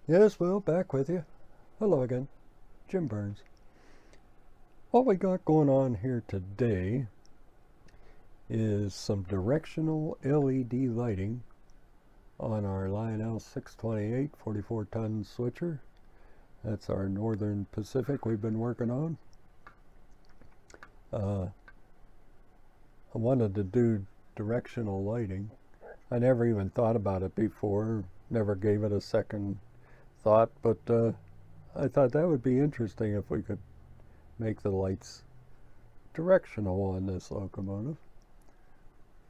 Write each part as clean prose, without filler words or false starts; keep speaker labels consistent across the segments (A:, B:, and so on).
A: Yes, Will, back with you. Hello again, Jim Burns. What we got going on here today is some directional LED lighting on our Lionel 628 44-ton switcher. That's our Northern Pacific we've been working on. I wanted to do directional lighting. I never even thought about it before, never gave it a second thought, but I thought that would be interesting if we could make the lights directional on this locomotive.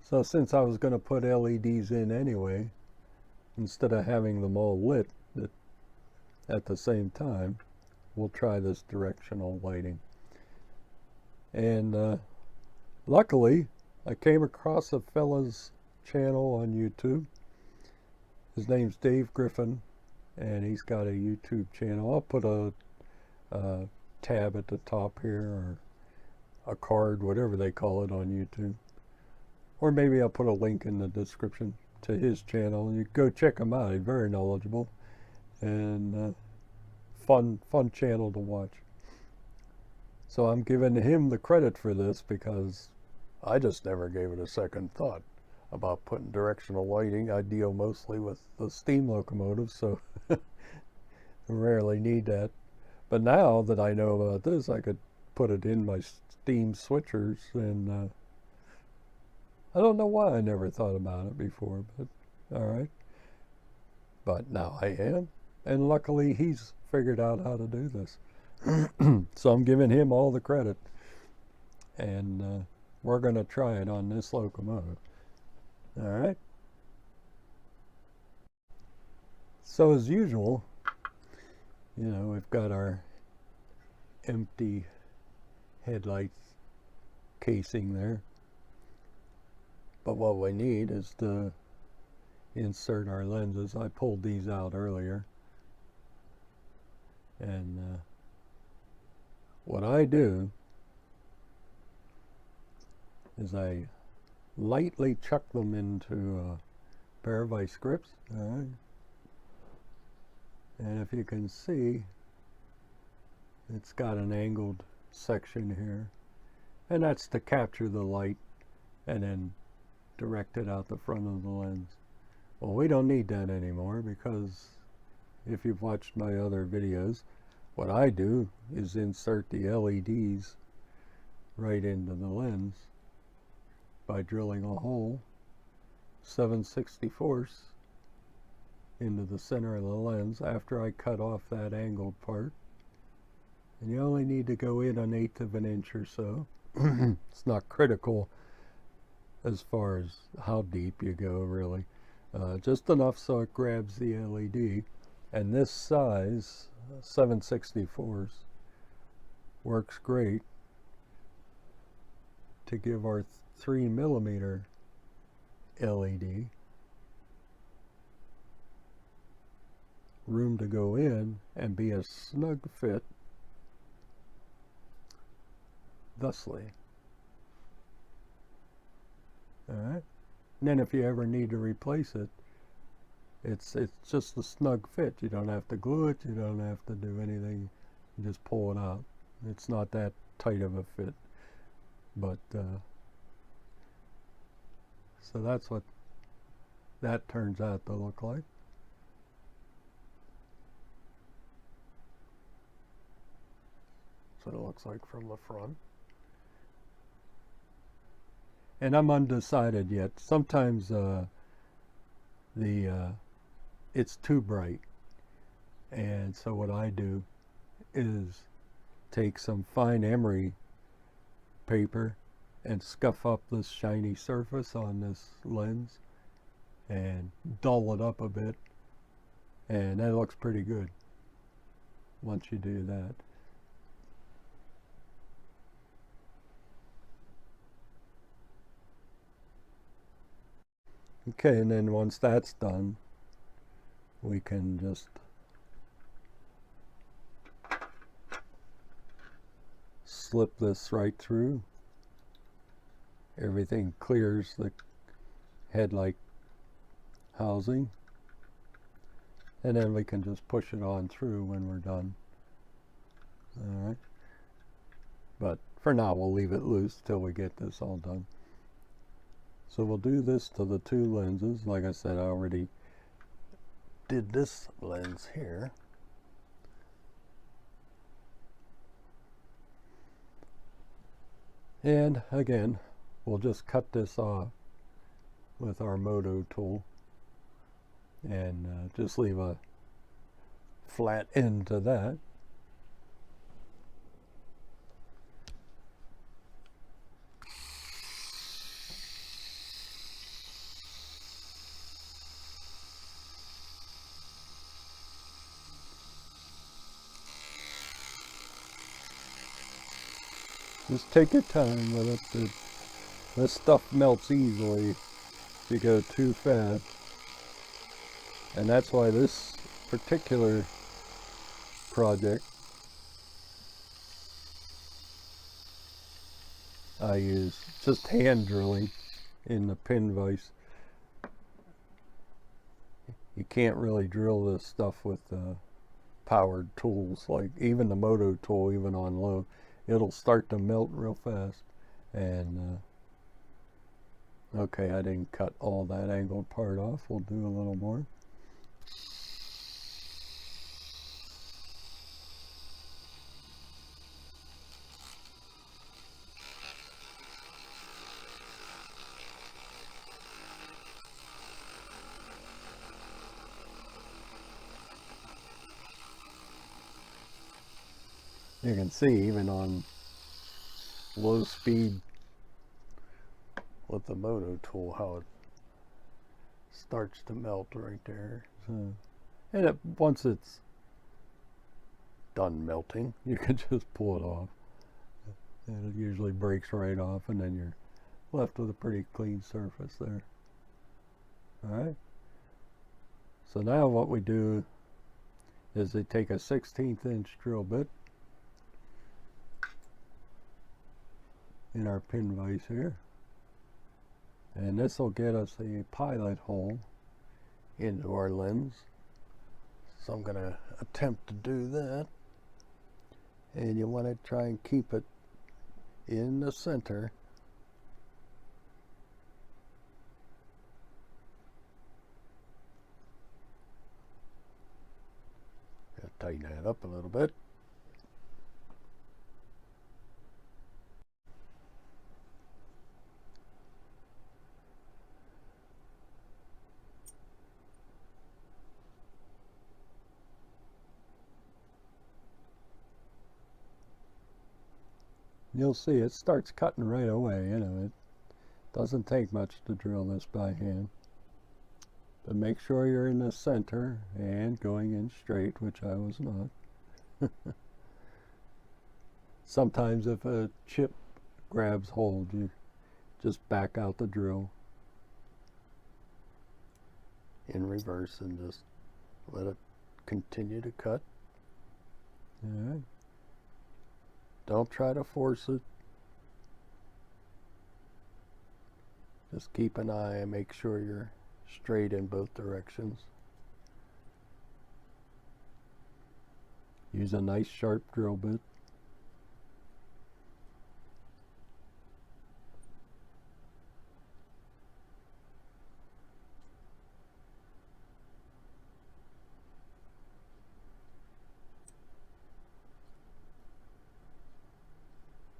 A: So since I was going to put LEDs in anyway, instead of having them all lit at the same time, we'll try this directional lighting. And luckily, I came across a fella's channel on YouTube. His name's Dave Griffin, and he's got a YouTube channel. I'll put a tab at the top here, or a card, whatever they call it on YouTube. Or maybe I'll put a link in the description to his channel. You go check him out. He's very knowledgeable and fun channel to watch. So I'm giving him the credit for this because I just never gave it a second thought about putting directional lighting. I deal mostly with the steam locomotives, so rarely need that. But now that I know about this, I could put it in my steam switchers, and I don't know why I never thought about it before, but all right. But now I am, and luckily he's figured out how to do this. So I'm giving him all the credit, and we're going to try it on this locomotive. All right. So as usual, we've got our empty headlights casing there. But what we need is to insert our lenses. I pulled these out earlier. And what I do is I lightly chuck them into a pair of vice grips. All right. And if you can see, it's got an angled section here. And that's to capture the light and then direct it out the front of the lens. Well, we don't need that anymore, because if you've watched my other videos, what I do is insert the LEDs right into the lens by drilling a hole 7/64 into the center of the lens after I cut off that angled part. And you only need to go in 1/8 of an inch or so. It's not critical as far as how deep you go, really. Just enough so it grabs the LED. And this size, 7/64, works great to give our 3mm LED room to go in and be a snug fit thusly. All right. And then if you ever need to replace it, it's just a snug fit. You don't have to glue it. You don't have to do anything. You just pull it out. It's not that tight of a fit. But so that's what that turns out to look like. That's what it looks like from the front. And I'm undecided yet. Sometimes it's too bright, and so what I do is take some fine emery paper and scuff up this shiny surface on this lens and dull it up a bit, and that looks pretty good once you do that. Okay, and then once that's done, we can just slip this right through. Everything clears the headlight housing, and then we can just push it on through when we're done. All right. But for now, we'll leave it loose till we get this all done. So we'll do this to the two lenses. Like I said, I already did this lens here. And again, we'll just cut this off with our Moto tool and just leave a flat end to that. Just take your time with it. This stuff melts easily if you go too fast. And that's why this particular project I use just hand drilling in the pin vise. You can't really drill this stuff with powered tools, like even the Moto tool, even on low. It'll start to melt real fast. And okay, I didn't cut all that angled part off. We'll do a little more. You can see even on low speed with the Moto tool how it starts to melt right there. So, and once it's done melting, you can just pull it off. And it usually breaks right off, and then you're left with a pretty clean surface there. Alright. So now what we do is they take a 1/16 inch drill bit in our pin vise here, and this will get us a pilot hole into our lens. So I'm going to attempt to do that, and you want to try and keep it in the center. Tighten that up a little bit. You'll see it starts cutting right away. You know, it doesn't take much to drill this by hand. But make sure you're in the center and going in straight, which I was not. Sometimes if a chip grabs hold, you just back out the drill in reverse and just let it continue to cut. All right. Don't try to force it. Just keep an eye and make sure you're straight in both directions. Use a nice sharp drill bit.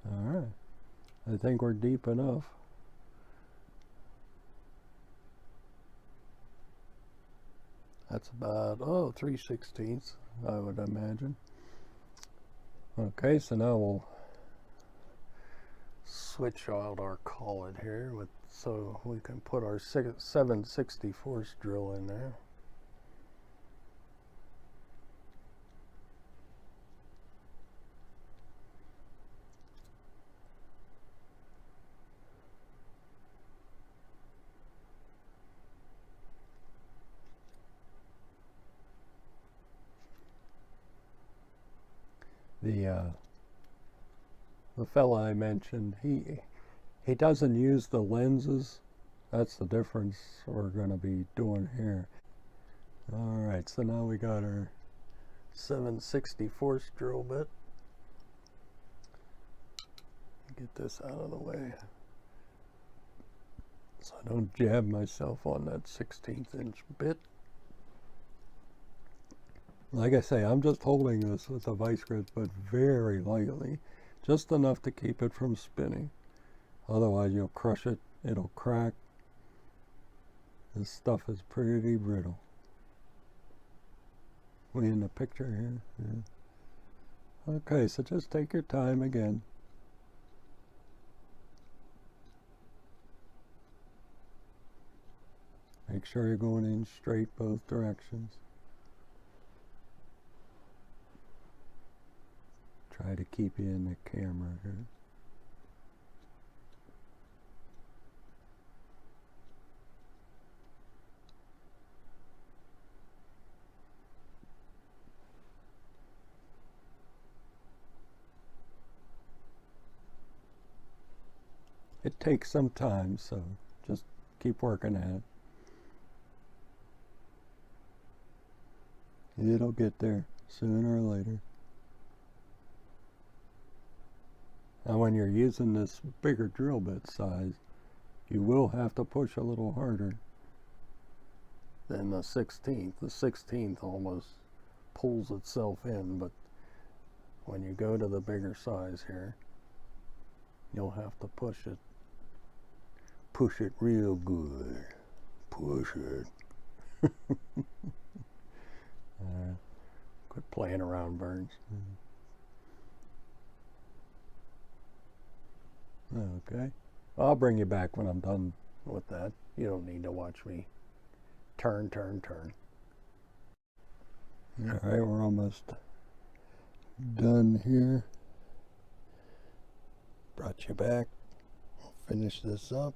A: Alright, I think we're deep enough. That's about, 3/16, I would imagine. Okay, so now we'll switch out our collet here so we can put our 7/64 drill in there. The fella I mentioned, he doesn't use the lenses. That's the difference we're going to be doing here. Alright, so now we got our 7/64 drill bit. Get this out of the way so I don't jab myself on that 16th inch bit. Like I say, I'm just holding this with a vice grip, but very lightly, just enough to keep it from spinning. Otherwise you'll crush it, it'll crack. This stuff is pretty brittle. We in the picture here? Yeah. Okay, so just take your time again. Make sure you're going in straight both directions. Try to keep you in the camera here. It takes some time, so just keep working at it. It'll get there sooner or later. Now when you're using this bigger drill bit size, you will have to push a little harder than the 16th. The 16th almost pulls itself in, but when you go to the bigger size here, you'll have to push it. Push it real good. Push it. Quit playing around, Burns. Okay. I'll bring you back when I'm done with that. You don't need to watch me turn. Alright, we're almost done here. Brought you back. I'll finish this up.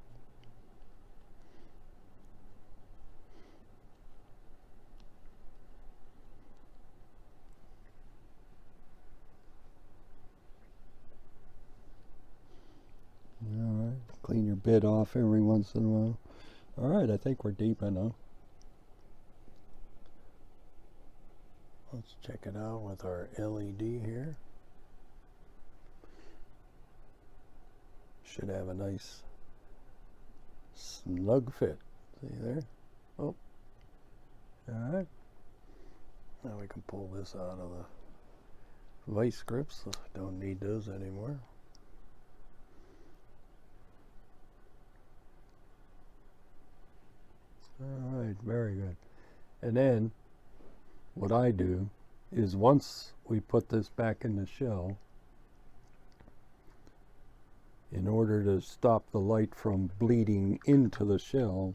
A: Alright, clean your bit off every once in a while. Alright, I think we're deep enough. Let's check it out with our LED here. Should have a nice snug fit. See there? Oh. Alright. Now we can pull this out of the vice grips. Don't need those anymore. Alright, very good. And then what I do is once we put this back in the shell, in order to stop the light from bleeding into the shell,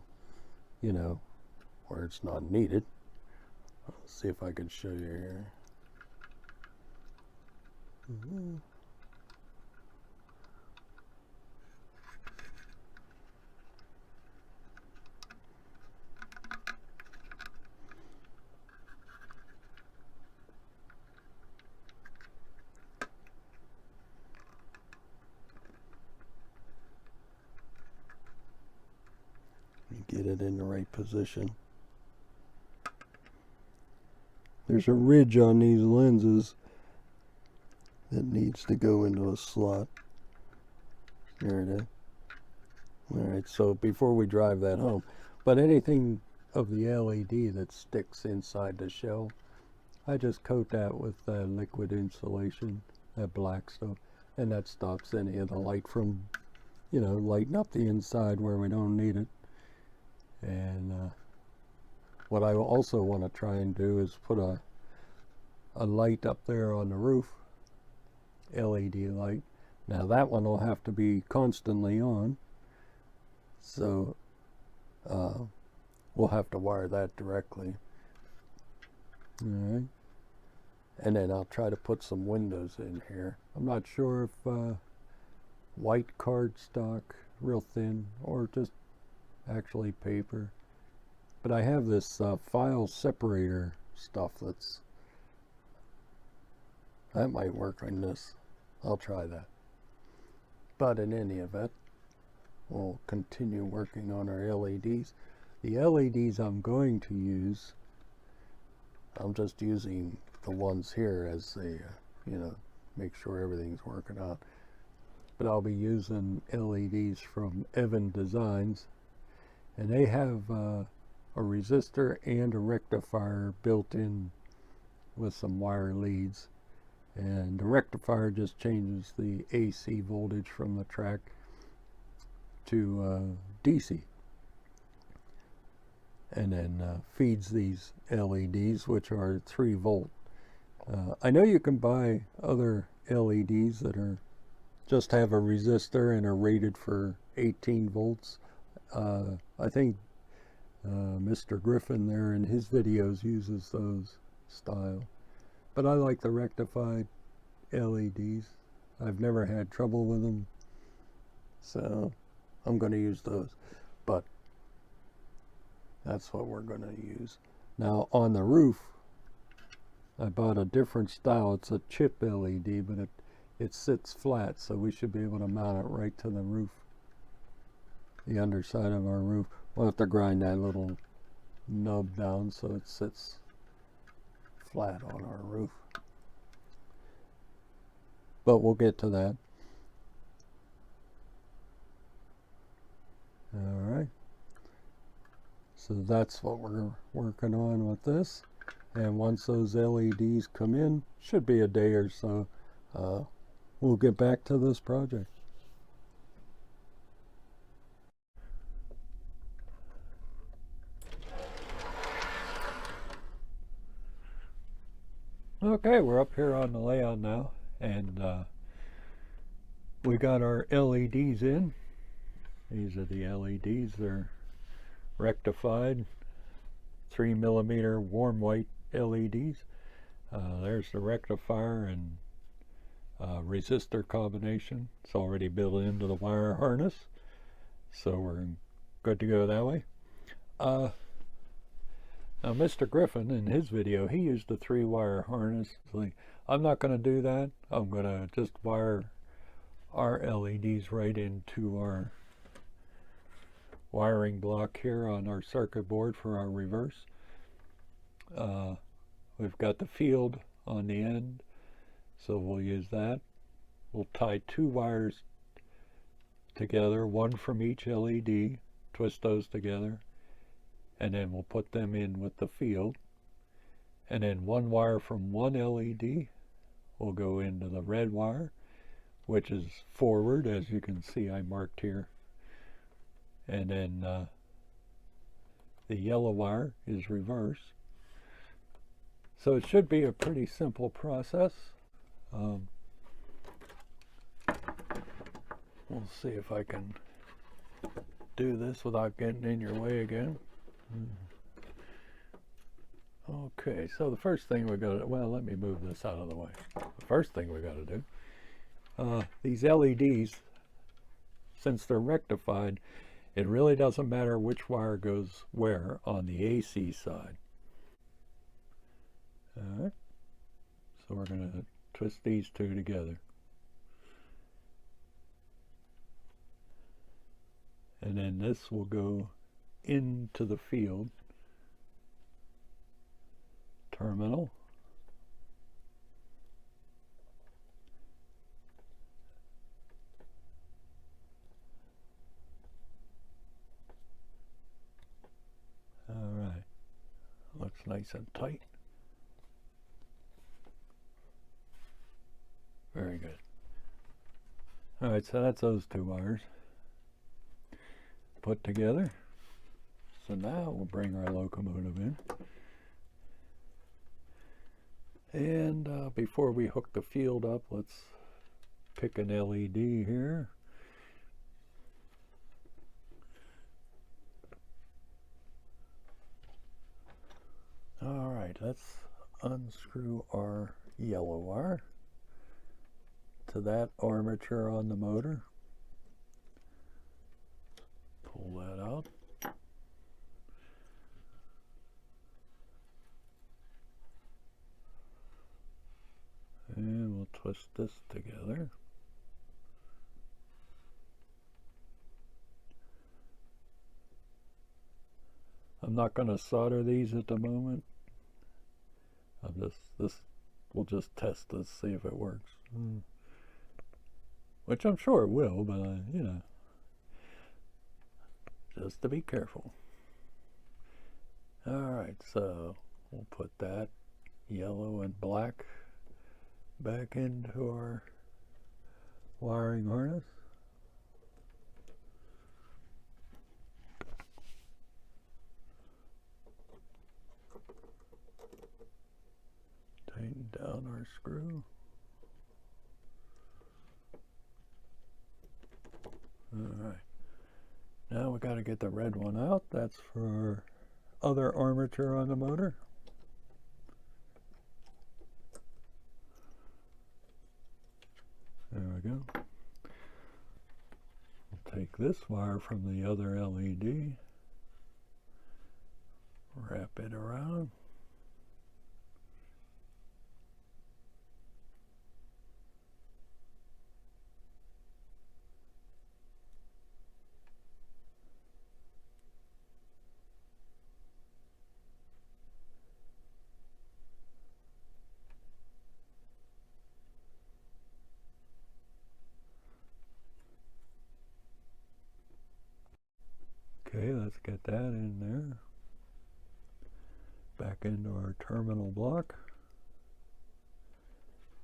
A: you know, where it's not needed. Let's see if I can show you here. Get it in the right position. There's a ridge on these lenses that needs to go into a slot. There it is. Alright, so before we drive that home, but anything of the LED that sticks inside the shell, I just coat that with liquid insulation, that black stuff, and that stops any of the light from, you know, lighting up the inside where we don't need it. And what I also want to try and do is put a light up there on the roof, LED light. Now that one will have to be constantly on, so we'll have to wire that directly. Alright, and then I'll try to put some windows in here. I'm not sure if white cardstock, real thin, or just actually paper, but I have this file separator stuff that might work on this. I'll try that. But in any event, we'll continue working on our LEDs. The LEDs I'm going to use I'm just using the ones here as the, make sure everything's working out. But I'll be using LEDs from Evan Designs, and they have a resistor and a rectifier built in with some wire leads. And the rectifier just changes the AC voltage from the track to DC, and then feeds these LEDs, which are 3 volt. I know you can buy other LEDs that are just have a resistor and are rated for 18 volts. I think Mr. Griffin there in his videos uses those style, but I like the rectified LEDs. I've never had trouble with them, so I'm going to use those. But that's what we're going to use. Now on the roof, I bought a different style. It's a chip LED, but it sits flat, so we should be able to mount it right to the roof, the underside of our roof. We'll have to grind that little nub down so it sits flat on our roof, but we'll get to that. All right, so that's what we're working on with this, and once those LEDs come in, should be a day or so, we'll get back to this project. Okay, we're up here on the layout now, and we got our LEDs in. These are the LEDs. They're rectified 3mm warm white LEDs. There's the rectifier and resistor combination. It's already built into the wire harness, so we're good to go that way. Now Mr. Griffin, in his video, he used a 3-wire harness. I'm not going to do that. I'm going to just wire our LEDs right into our wiring block here on our circuit board for our reverse. We've got the field on the end, so we'll use that. We'll tie 2 wires together, one from each LED, twist those together, and then we'll put them in with the field. And then 1 wire from one LED will go into the red wire, which is forward, as you can see I marked here. And then the yellow wire is reverse. So it should be a pretty simple process. We'll see if I can do this without getting in your way again. Okay, so the first thing we got to, well, let me move this out of the way. The first thing we got to do, these LEDs, since they're rectified, it really doesn't matter which wire goes where on the AC side. All right, so we're going to twist these 2 together. And then this will go into the field terminal. All right, looks nice and tight. Very good. All right, so that's those 2 wires put together. So now we'll bring our locomotive in. And before we hook the field up, let's pick an LED here. All right, let's unscrew our yellow wire to that armature on the motor. Pull that out. And we'll twist this together. I'm not going to solder these at the moment. We'll just test this, see if it works. Which I'm sure it will, but you know, just to be careful. Alright, so we'll put that yellow and black back into our wiring harness. Tighten down our screw. Alright, now we got to get the red one out. That's for other armature on the motor. There we go. We'll take this wire from the other LED, wrap it around. Okay, let's get that in there. Back into our terminal block.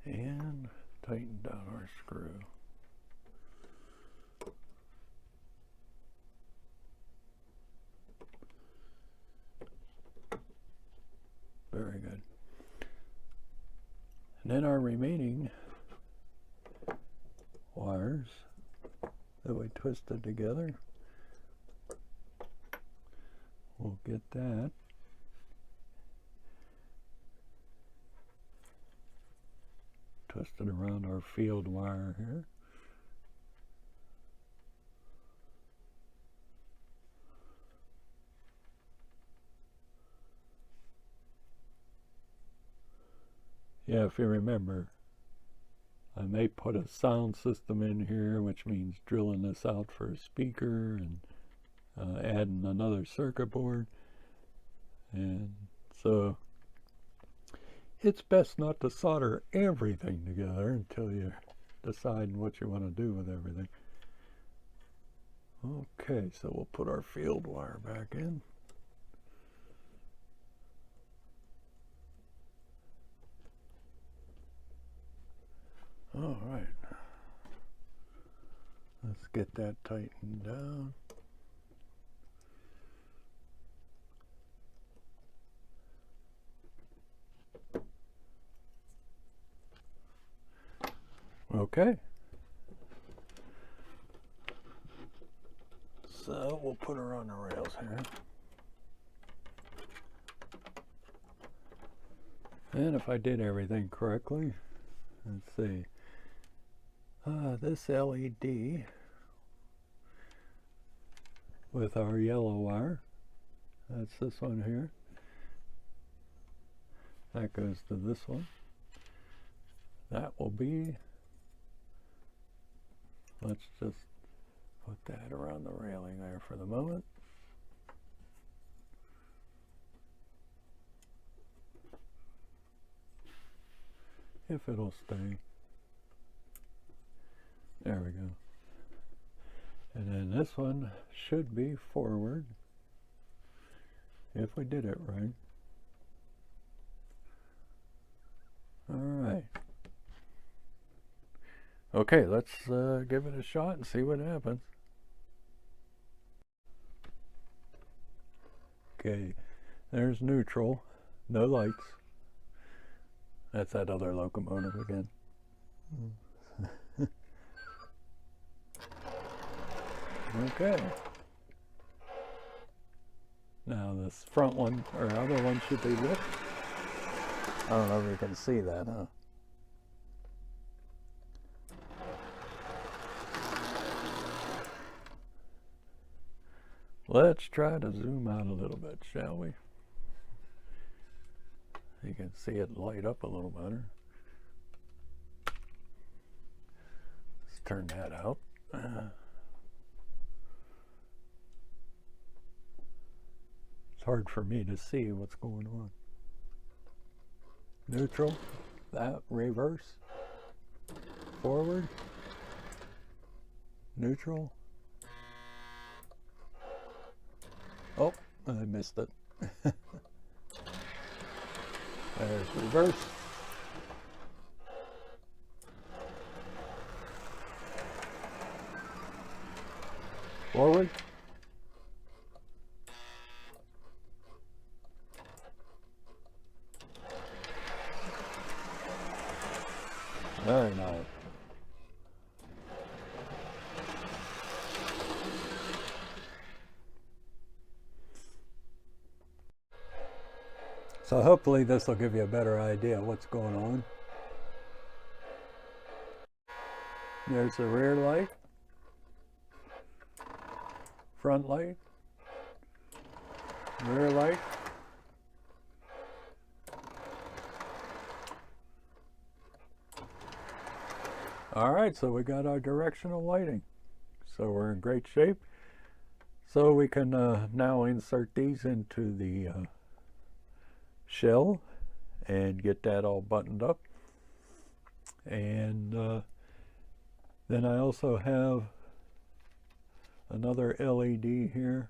A: And tighten down our screw. Very good. And then our remaining wires that we twisted together, we'll get that twisted around our field wire here. Yeah, if you remember, I may put a sound system in here, which means drilling this out for a speaker and adding another circuit board. And so it's best not to solder everything together until you decide what you want to do with everything. Okay, so we'll put our field wire back in. All right, let's get that tightened down. Okay, so we'll put her on the rails here. And if I did everything correctly, let's see, this LED with our yellow wire, that's this one here, that goes to this one. That will be, let's just put that around the railing there for the moment. If it'll stay. There we go. And then this one should be forward, if we did it right. All right. Okay, let's give it a shot and see what happens. Okay, there's neutral, no lights. That's that other locomotive again. Okay. Now this front one, or other one, should be lit. I don't know if you can see that, huh? Let's try to zoom out a little bit, shall we? You can see it light up a little better. Let's turn that out. It's hard for me to see what's going on. neutral, that, reverse, forward, neutral. Oh, I missed it. There's reverse. Forward. Very nice. So hopefully this will give you a better idea of what's going on. There's the rear light, front light, rear light, all right, so we got our directional lighting. So we're in great shape. So we can now insert these into the shell and get that all buttoned up. And then I also have another LED here,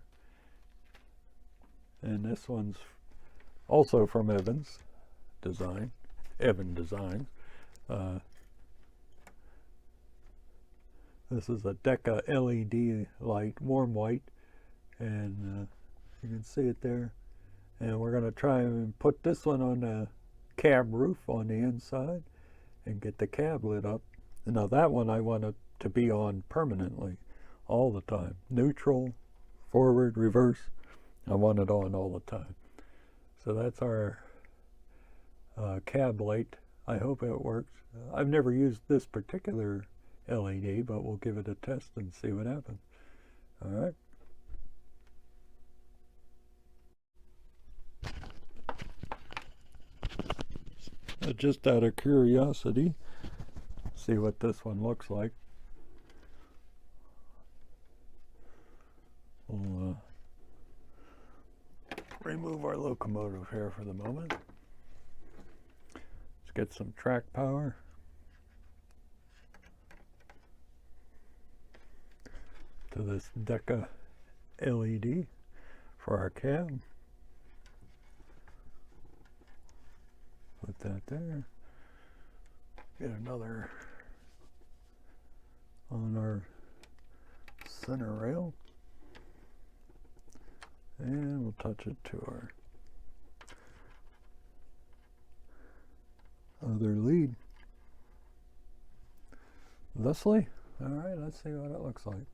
A: and this one's also from Evan Designs. This is a Deca LED light, warm white, and you can see it there. And we're going to try and put this one on the cab roof on the inside and get the cab lit up. And now that one I want it to be on permanently all the time. Neutral, forward, reverse. I want it on all the time. So that's our cab light. I hope it works. I've never used this particular LED, but we'll give it a test and see what happens. All right. Just out of curiosity, see what this one looks like. We'll remove our locomotive here for the moment. Let's get some track power. To this Deca LED for our cab. Put that there. Get another on our center rail. And we'll touch it to our other lead. Thusly. All right, let's see what it looks like.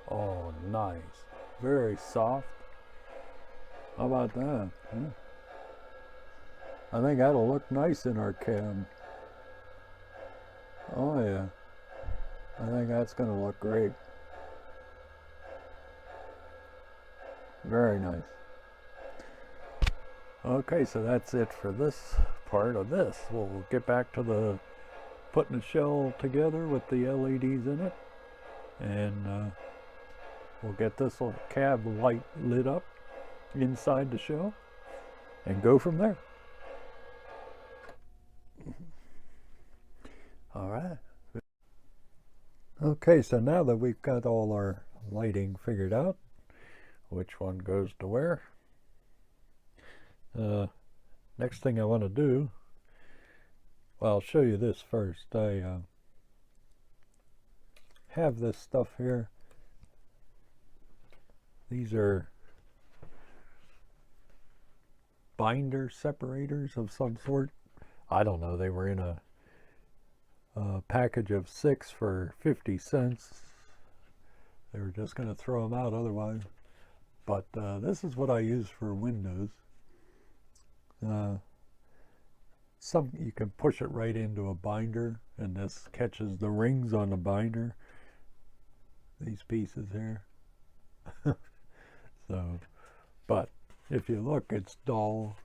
A: Oh, nice. Very soft. How about that? Huh? I think that'll look nice in our cab. Oh yeah. I think that's going to look great. Very nice. Okay, so that's it for this part of this. We'll get back to the putting the shell together with the LEDs in it. And we'll get this little cab light lit up inside the shell and go from there. All right. Okay, so now that we've got all our lighting figured out, which one goes to where, next thing I want to do, well, I'll show you this first. I have this stuff here. These are binder separators of some sort. I don't know, they were in a package of 6 for 50 cents. They were just going to throw them out otherwise. But this is what I use for windows. You can push it right into a binder, and this catches the rings on the binder. These pieces here. So, but if you look, it's dull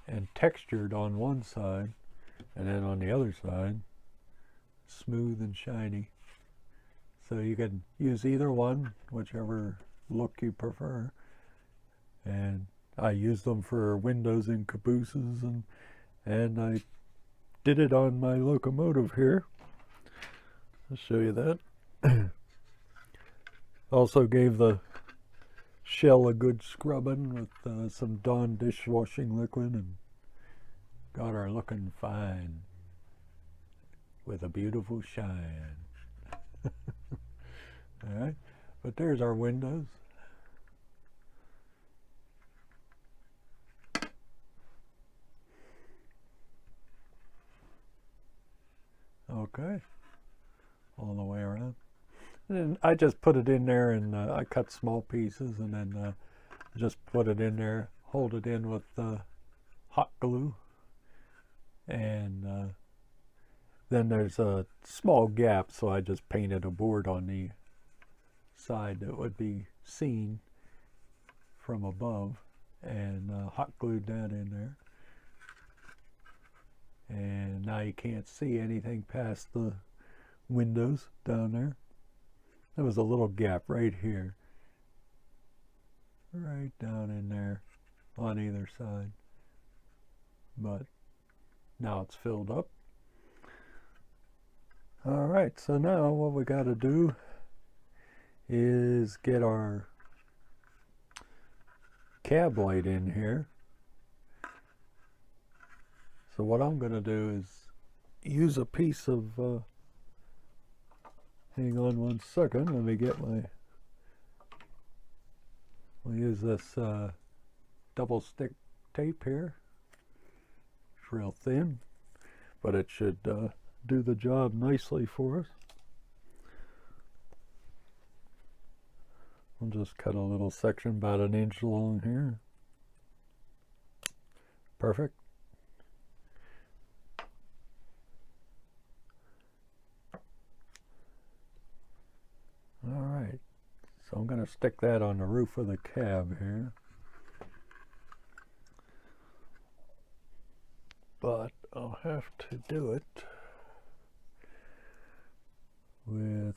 A: and textured on one side, and then on the other side, smooth and shiny. So you can use either one, whichever look you prefer. And I use them for windows and cabooses and And I did it on my locomotive here. I'll show you that. Also gave the shell a good scrubbing with some Dawn dishwashing liquid and got her looking fine with a beautiful shine. Alright, but there's our windows. Okay, all the way around. And I just put it in there, and I cut small pieces and then just put it in there, hold it in with hot glue, and then there's a small gap, so I just painted a board on the side that would be seen from above, and hot glued that in there. And now you can't see anything past the windows down there. There was a little gap right here, right down in there on either side, but now it's filled up. Alright, so now what we got to do is get our cab light in here. So what I'm going to do is use a piece of hang on one second, let me get my, we'll use this double stick tape here. It's real thin, but it should do the job nicely for us. We'll just cut a little section about 1 inch long here. Perfect. Alright, so I'm going to stick that on the roof of the cab here. But I'll have to do it with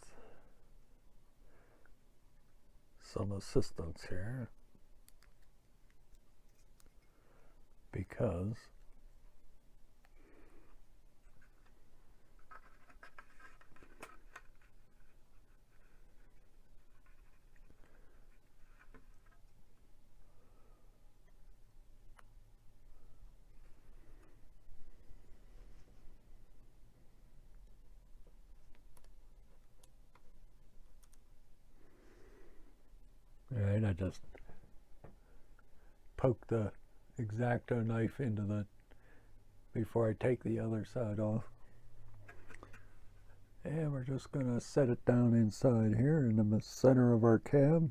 A: some assistance here, because I just poke the X-Acto knife into the, before I take the other side off. And we're just going to set it down inside here in the center of our cab.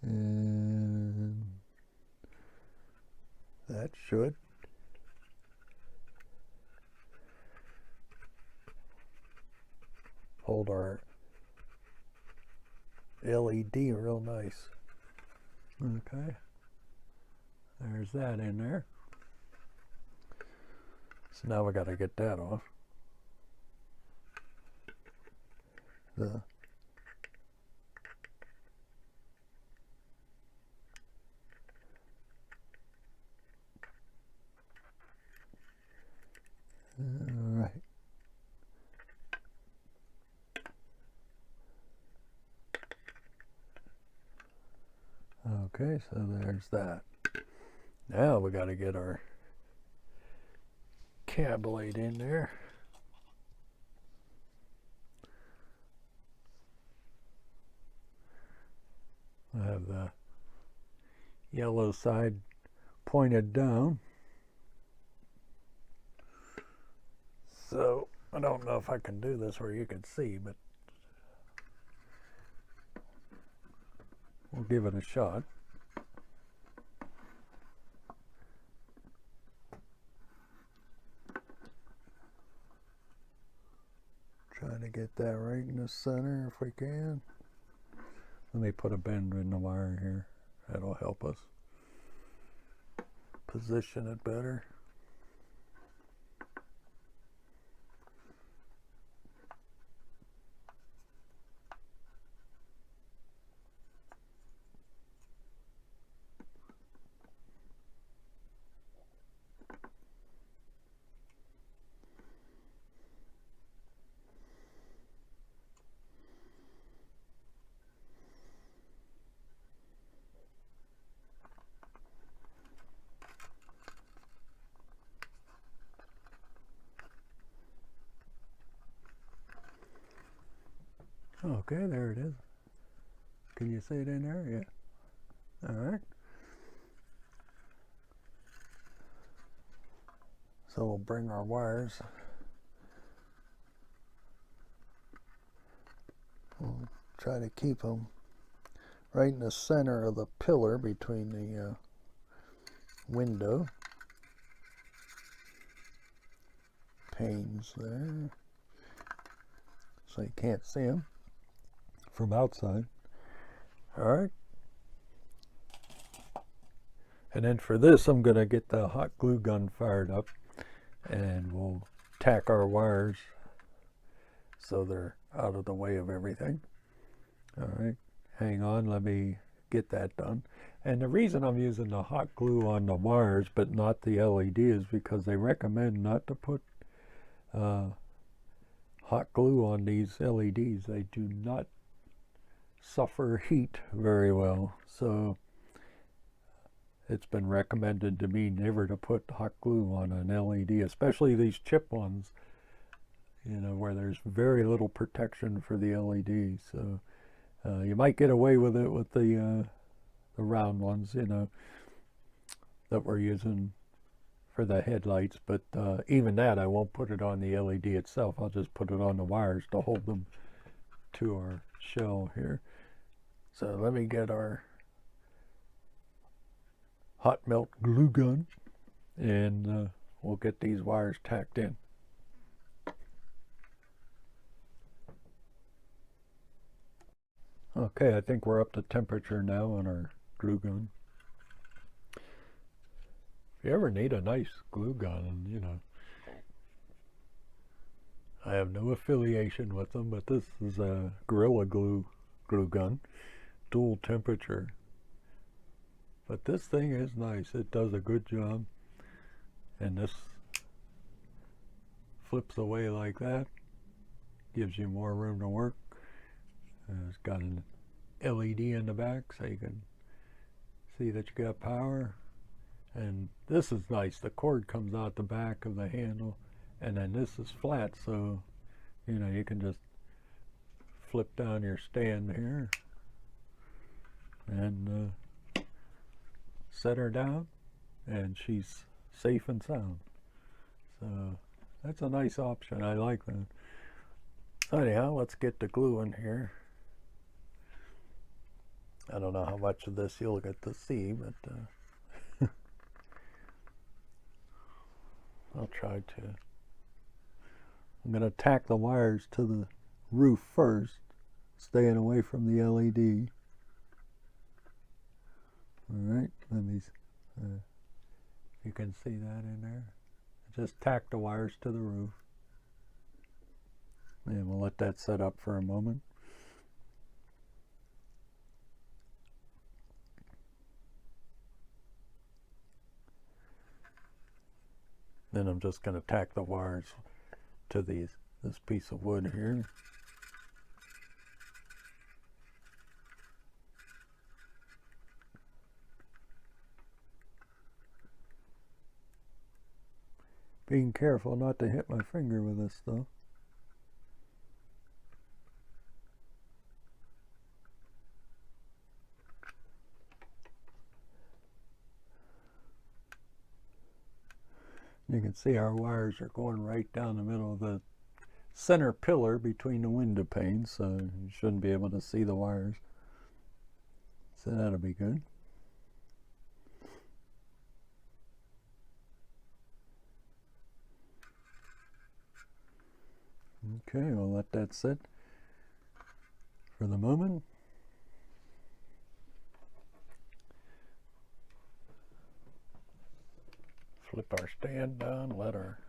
A: And that should hold our LED real nice. Okay, there's that in there. So now we got to get that off. All right. Okay, so there's that. Now we got to get our cab light in there. I have the yellow side pointed down. So I don't know if I can do this where you can see, but we'll give it a shot. Trying to get that right in the center if we can. Let me put a bend in the wire here. That'll help us position it better. Okay, there it is. Can you see it in there? Yeah. All right. So we'll bring our wires. We'll try to keep them right in the center of the pillar between the window panes there, so you can't see them from outside. All right. And then for this, I'm going to get the hot glue gun fired up, and we'll tack our wires so they're out of the way of everything. All right, hang on, let me get that done. And the reason I'm using the hot glue on the wires but not the LED is because they recommend not to put hot glue on these LEDs. They do not suffer heat very well, so it's been recommended to me never to put hot glue on an LED, especially these chip ones, you know, where there's very little protection for the LED. So you might get away with it with the round ones, you know, that we're using for the headlights, but even that, I won't put it on the LED itself. I'll just put it on the wires to hold them to our shell here. So let me get our hot melt glue gun, and we'll get these wires tacked in. Okay, I think we're up to temperature now on our glue gun. If you ever need a nice glue gun, and you know, I have no affiliation with them, but this is a Gorilla Glue gun, dual temperature. But this thing is nice. It does a good job. And this flips away like that. Gives you more room to work. It's got an LED in the back so you can see that you got power. And this is nice. The cord comes out the back of the handle. And then this is flat, so you know, you can just flip down your stand here and set her down, and she's safe and sound. So that's a nice option. I like that. So anyhow, let's get the glue in here. I don't know how much of this you'll get to see, but I'll try to. I'm going to tack the wires to the roof first, staying away from the LED. Alright, let me, you can see that in there. Just tack the wires to the roof. And we'll let that set up for a moment. Then I'm just going to tack the wires to this piece of wood here. Being careful not to hit my finger with this stuff. You can see our wires are going right down the middle of the center pillar between the window panes, so you shouldn't be able to see the wires. So that'll be good. Okay, we'll let that sit for the moment. Flip our stand down, let our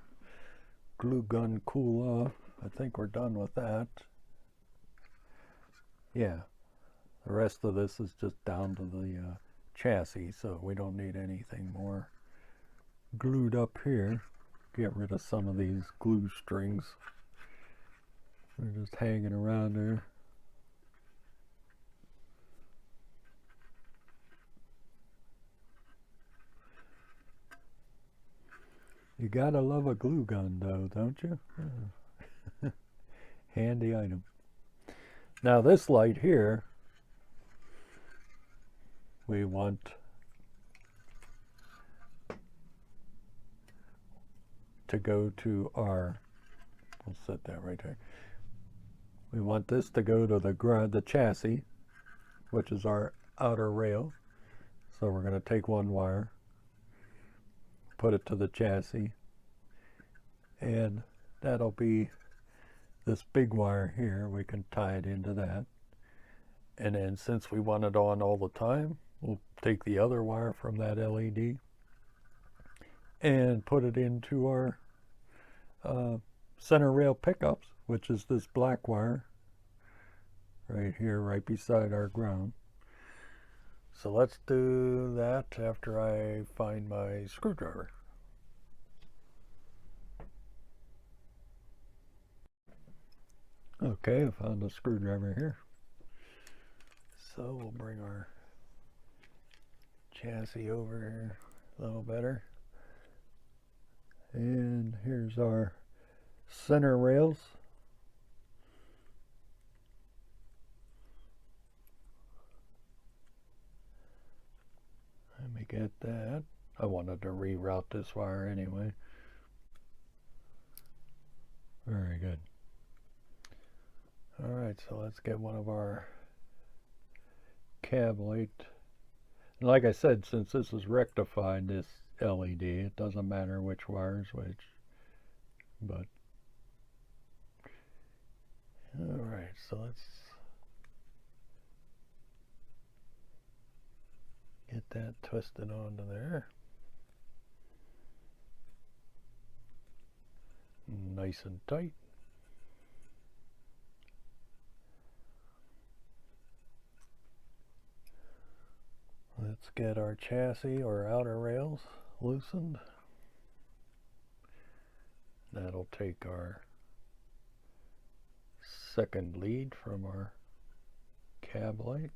A: glue gun cool off. I think we're done with that. Yeah, the rest of this is just down to the chassis, so we don't need anything more glued up here. Get rid of some of these glue strings. They're just hanging around there. You gotta love a glue gun though, don't you? Handy item. Now this light here, we want to go to our, we'll set that right there. We want this to go to the chassis, which is our outer rail. So we're going to take one wire, put it to the chassis, and that'll be this big wire here. We can tie it into that. And then since we want it on all the time, we'll take the other wire from that LED and put it into our center rail pickups, which is this black wire right here, right beside our ground. So let's do that after I find my screwdriver. Okay, I found a screwdriver here. So we'll bring our chassis over here a little better. And here's our center rails. Let me get that. I wanted to reroute this wire anyway. Very good. Alright, so let's get one of our cab light. And like I said, since this is rectified, this LED, it doesn't matter which wire's which. But alright, so let's get that twisted onto there. Nice and tight. Let's get our chassis or outer rails loosened. That'll take our second lead from our cab light.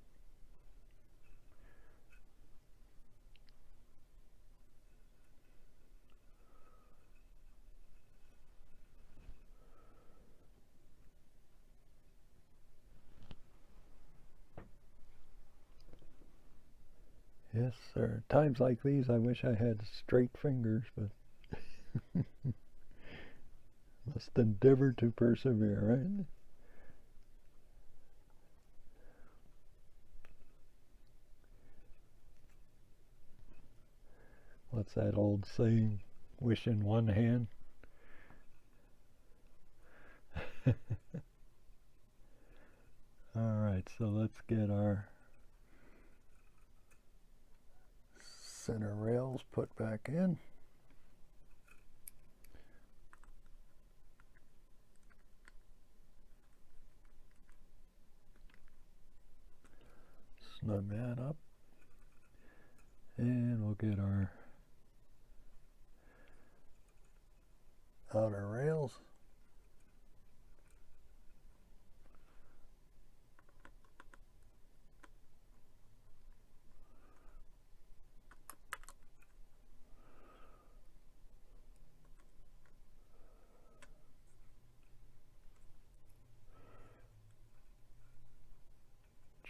A: Yes, sir. Times like these, I wish I had straight fingers, but must endeavor to persevere, right? What's that old saying? Wish in one hand. Alright, so let's get our center rails put back in. Snug that up. And we'll get our outer rails.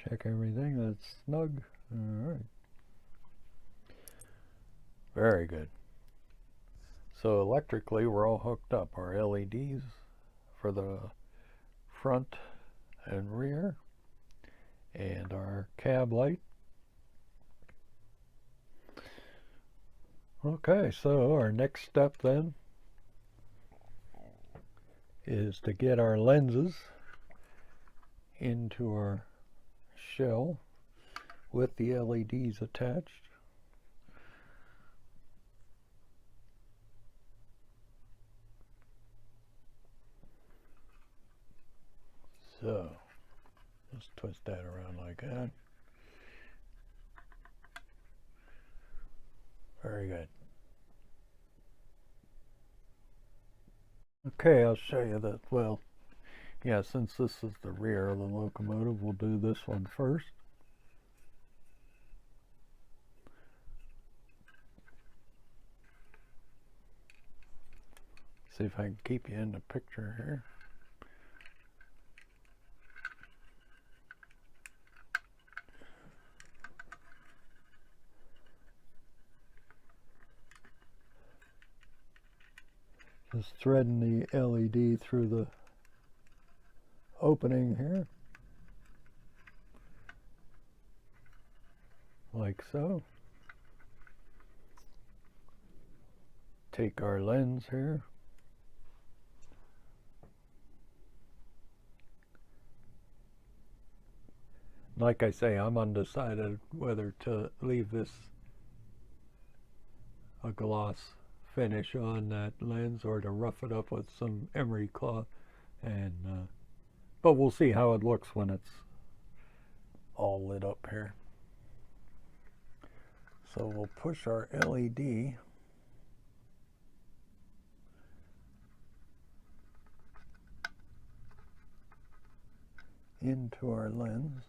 A: Check everything that's snug. All right. Very good. So electrically we're all hooked up. Our LEDs for the front and rear, and our cab light. Okay, so our next step then is to get our lenses into our shell with the LEDs attached. So let's twist that around like that. Very good. Okay, I'll show you that. Well, yeah, since this is the rear of the locomotive, we'll do this one first. See if I can keep you in the picture here. Just threading the LED through the opening here, like so. Take our lens here. Like I say, I'm undecided whether to leave this a gloss finish on that lens or to rough it up with some emery cloth, and but we'll see how it looks when it's all lit up here. So we'll push our LED into our lens.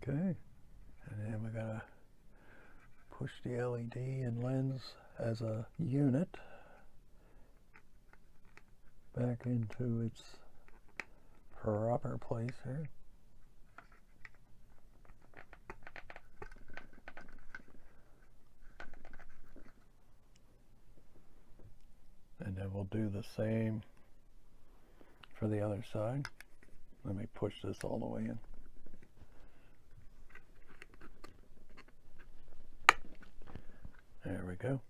A: Okay, and then we gotta push the LED and lens as a unit back into its proper place here. And then we'll do the same for the other side. Let me push this all the way in. There we go.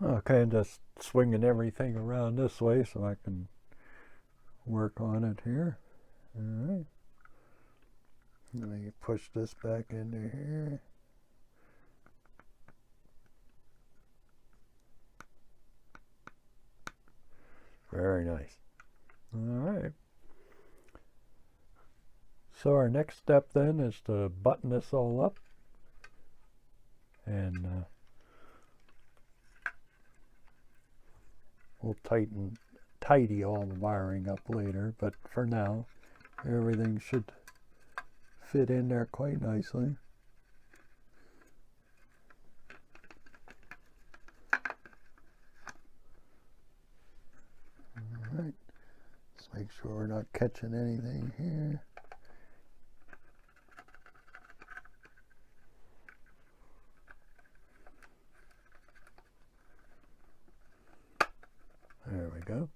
A: Okay, I'm just swinging everything around this way so I can work on it here. All right. Let me push this back into here. Very nice. All right. So our next step then is to button this all up, and we'll tidy all the wiring up later, but for now everything should fit in there quite nicely. Alright, let's make sure we're not catching anything here. There we go.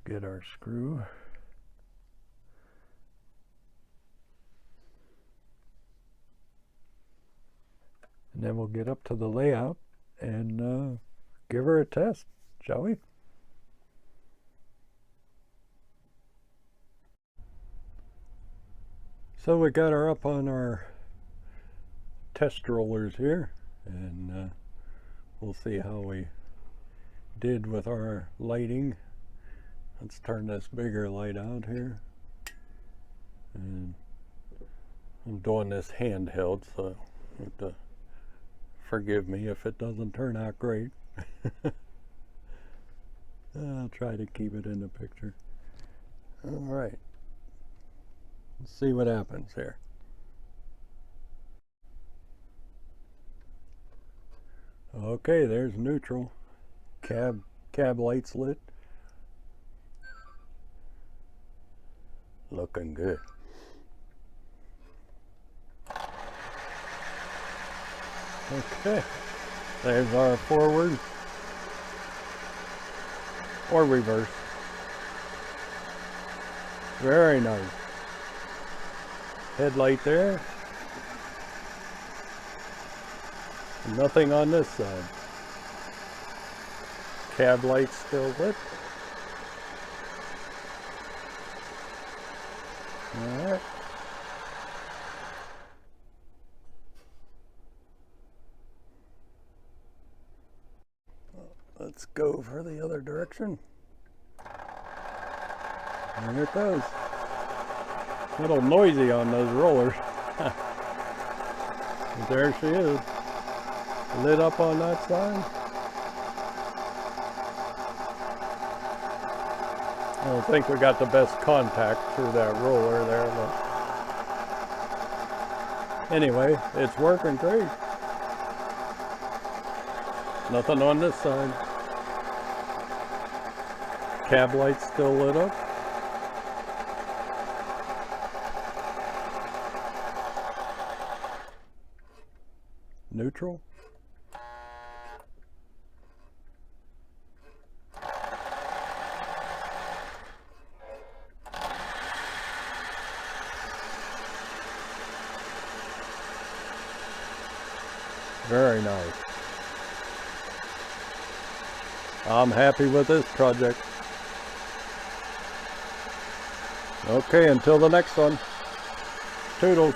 A: Get our screw. And then we'll get up to the layout and give her a test, shall we? So we got her up on our test rollers here, and we'll see how we did with our lighting. Let's turn this bigger light out here, and I'm doing this handheld, so you have to forgive me if it doesn't turn out great. I'll try to keep it in the picture. All right, let's see what happens here. Okay, there's neutral. Cab lights lit. Looking good. Okay, there's our forward or reverse. Very nice. Headlight there. Nothing on this side. Cab lights still lit. All right. Let's go for the other direction. And here it goes. A little noisy on those rollers. But there she is. Lit up on that side. I don't think we got the best contact through that roller there, but anyway, it's working great. Nothing on this side. Cab lights still lit up. neutral. Very nice. I'm happy with this project. Okay, until the next one. Toodles.